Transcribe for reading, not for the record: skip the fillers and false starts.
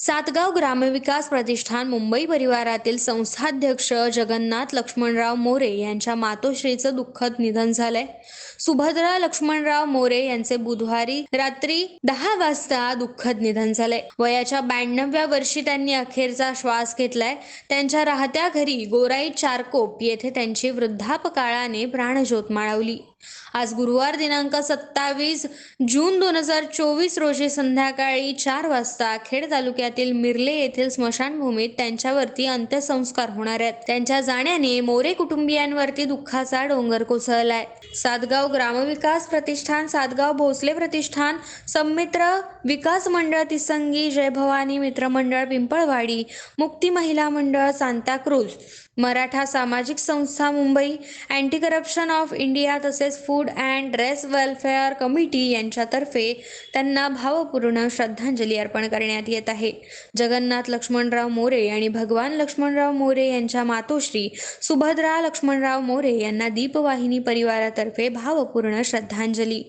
सातगाव ग्रामविकास प्रतिष्ठान मुंबई परिवारातील संस्थाध्यक्ष जगन्नाथ लक्ष्मणराव मोरे यांच्या मातोश्रीचं दुःखद निधन झालंय. सुभद्रा लक्ष्मणराव मोरे यांचे बुधवारी रात्री 10 वाजता दुःखद निधन झालंय. वयाच्या 92व्या वर्षी त्यांनी अखेरचा श्वास घेतलाय. त्यांच्या राहत्या घरी गोराई चारकोप येथे त्यांची वृद्धापकाळाने प्राणज्योत माळवली. आज गुरुवार दिनांक 27 जून 2024 रोजी संध्याकाळी 4 वाजता खेड तालुक्यातील मिरले येथील स्मशानभूमीत त्यांच्यावरती अंत्यसंस्कार होणार आहेत. त्यांच्या जाण्याने मोरे कुटुंबियांवरती दुःखाचा डोंगर कोसळलाय. सातगाव ग्रामविकास प्रतिष्ठान, सातगाव भोसले प्रतिष्ठान, सन्मित्र विकास मंडळ तिसंगी, जय भवानी मित्रमंडळ पिंपळवाडी, मुक्ती महिला मंडळ सांताक्रूज, मराठा सामाजिक संस्था Mumbai, anti corruption of India तसेच food and dress welfare committee यांच्यातर्फे त्यांना भावपूर्ण श्रद्धांजली अर्पण करण्यात येत आहे. जगन्नाथ लक्ष्मणराव मोरे आणि भगवान लक्ष्मणराव मोरे यांच्या मातोश्री सुभद्रा लक्ष्मणराव मोरे यांना दीपवाहिनी परिवारातर्फे भावपूर्ण श्रद्धांजली.